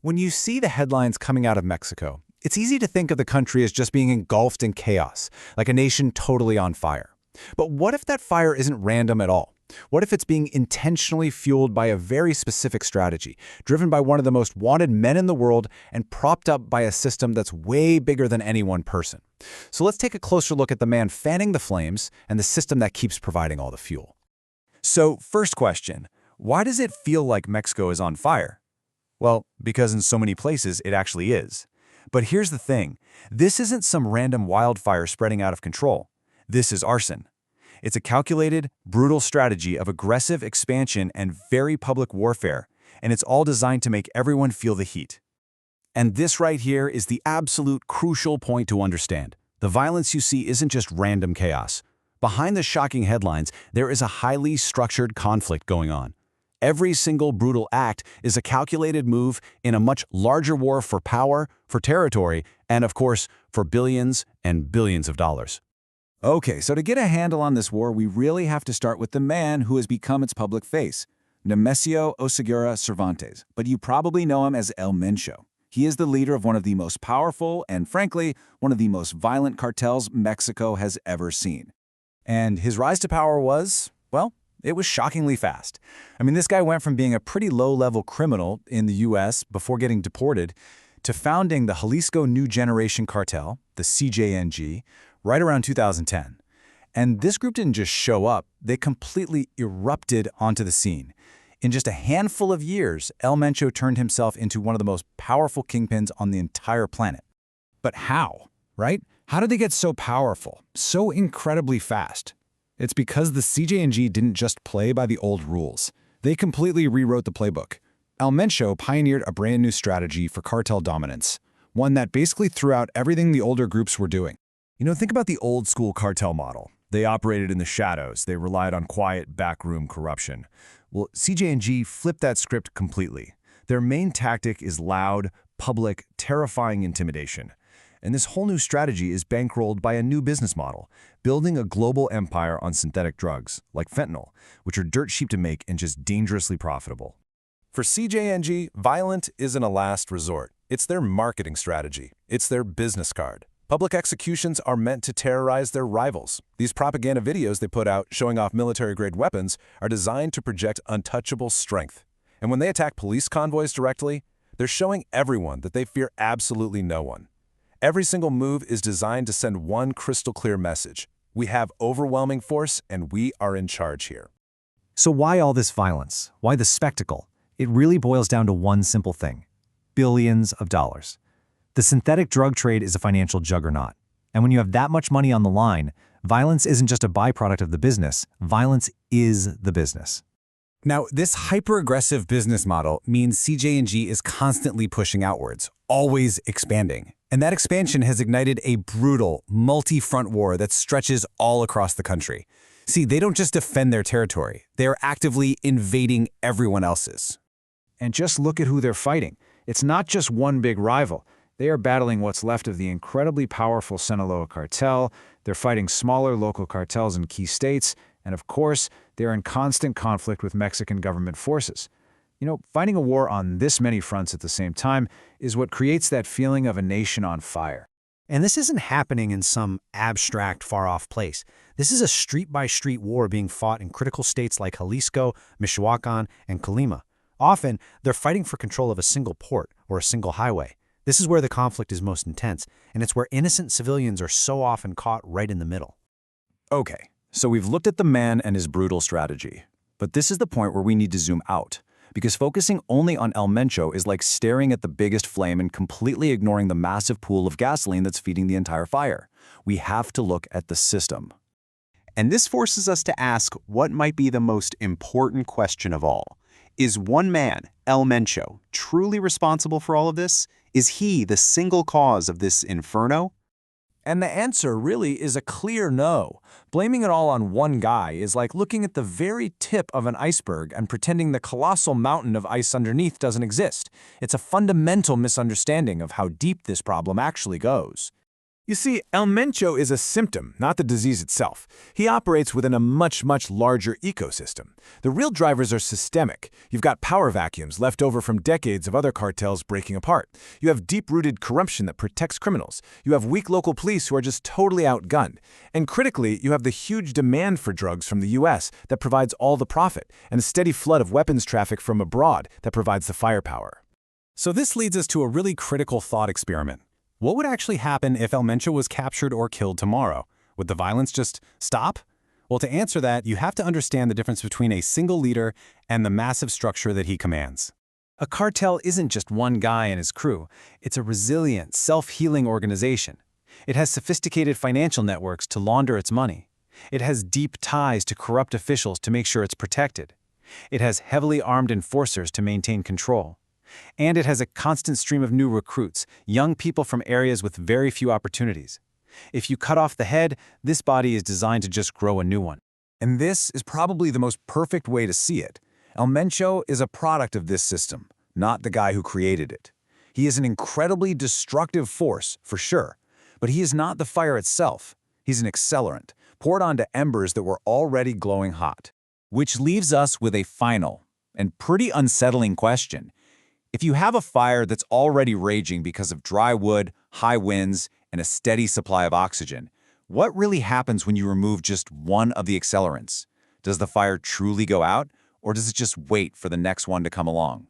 When you see the headlines coming out of Mexico, it's easy to think of the country as just being engulfed in chaos, like a nation totally on fire. But what if that fire isn't random at all? What if it's being intentionally fueled by a very specific strategy, driven by one of the most wanted men in the world and propped up by a system that's way bigger than any one person? So let's take a closer look at the man fanning the flames and the system that keeps providing all the fuel. So, first question, why does it feel like Mexico is on fire? Well, because in so many places it actually is. But here's the thing, this isn't some random wildfire spreading out of control. This is arson. It's a calculated, brutal strategy of aggressive expansion and very public warfare, and it's all designed to make everyone feel the heat. And this right here is the absolute crucial point to understand. The violence you see isn't just random chaos. Behind the shocking headlines, there is a highly structured conflict going on. Every single brutal act is a calculated move in a much larger war for power, for territory, and of course, for billions and billions of dollars. Okay, so to get a handle on this war, we really have to start with the man who has become its public face, Nemesio Oseguera Cervantes, but you probably know him as El Mencho. He is the leader of one of the most powerful and, frankly, one of the most violent cartels Mexico has ever seen. And his rise to power was, well, it was shockingly fast. I mean, this guy went from being a pretty low-level criminal in the U.S. before getting deported to founding the Jalisco New Generation Cartel, the CJNG, right around 2010. And this group didn't just show up, they completely erupted onto the scene. In just a handful of years, El Mencho turned himself into one of the most powerful kingpins on the entire planet. But how, right? How did they get so powerful, so incredibly fast? It's because the CJNG didn't just play by the old rules. They completely rewrote the playbook. El Mencho pioneered a brand new strategy for cartel dominance, one that basically threw out everything the older groups were doing. Think about the old-school cartel model. They operated in the shadows. They relied on quiet, backroom corruption. Well, CJNG flipped that script completely. Their main tactic is loud, public, terrifying intimidation. And this whole new strategy is bankrolled by a new business model, building a global empire on synthetic drugs, like fentanyl, which are dirt cheap to make and just dangerously profitable. For CJNG, violent isn't a last resort. It's their marketing strategy. It's their business card. Public executions are meant to terrorize their rivals. These propaganda videos they put out showing off military-grade weapons are designed to project untouchable strength. And when they attack police convoys directly, they're showing everyone that they fear absolutely no one. Every single move is designed to send one crystal-clear message. We have overwhelming force, and we are in charge here. So why all this violence? Why the spectacle? It really boils down to one simple thing: billions of dollars. The synthetic drug trade is a financial juggernaut. And when you have that much money on the line, violence isn't just a byproduct of the business, violence is the business. Now, this hyper-aggressive business model means CJNG is constantly pushing outwards, always expanding. And that expansion has ignited a brutal, multi-front war that stretches all across the country. See, they don't just defend their territory, they are actively invading everyone else's. And just look at who they're fighting. It's not just one big rival. They are battling what's left of the incredibly powerful Sinaloa cartel, they're fighting smaller local cartels in key states, and of course, they're in constant conflict with Mexican government forces. Fighting a war on this many fronts at the same time is what creates that feeling of a nation on fire. And this isn't happening in some abstract, far-off place. This is a street-by-street war being fought in critical states like Jalisco, Michoacan, and Colima. Often, they're fighting for control of a single port or a single highway. This is where the conflict is most intense, and it's where innocent civilians are so often caught right in the middle. Okay, so we've looked at the man and his brutal strategy. But this is the point where we need to zoom out, because focusing only on El Mencho is like staring at the biggest flame and completely ignoring the massive pool of gasoline that's feeding the entire fire. We have to look at the system. And this forces us to ask what might be the most important question of all. Is one man, El Mencho, truly responsible for all of this? Is he the single cause of this inferno? And the answer really is a clear no. Blaming it all on one guy is like looking at the very tip of an iceberg and pretending the colossal mountain of ice underneath doesn't exist. It's a fundamental misunderstanding of how deep this problem actually goes. You see, El Mencho is a symptom, not the disease itself. He operates within a much, much larger ecosystem. The real drivers are systemic. You've got power vacuums left over from decades of other cartels breaking apart. You have deep-rooted corruption that protects criminals. You have weak local police who are just totally outgunned. And critically, you have the huge demand for drugs from the U.S. that provides all the profit, and a steady flood of weapons traffic from abroad that provides the firepower. So this leads us to a really critical thought experiment. What would actually happen if El Mencho was captured or killed tomorrow? Would the violence just stop? Well, to answer that, you have to understand the difference between a single leader and the massive structure that he commands. A cartel isn't just one guy and his crew. It's a resilient, self-healing organization. It has sophisticated financial networks to launder its money. It has deep ties to corrupt officials to make sure it's protected. It has heavily armed enforcers to maintain control. And it has a constant stream of new recruits, young people from areas with very few opportunities. If you cut off the head, this body is designed to just grow a new one. And this is probably the most perfect way to see it. El Mencho is a product of this system, not the guy who created it. He is an incredibly destructive force, for sure, but he is not the fire itself. He's an accelerant, poured onto embers that were already glowing hot. Which leaves us with a final and pretty unsettling question. If you have a fire that's already raging because of dry wood, high winds, and a steady supply of oxygen, what really happens when you remove just one of the accelerants? Does the fire truly go out, or does it just wait for the next one to come along?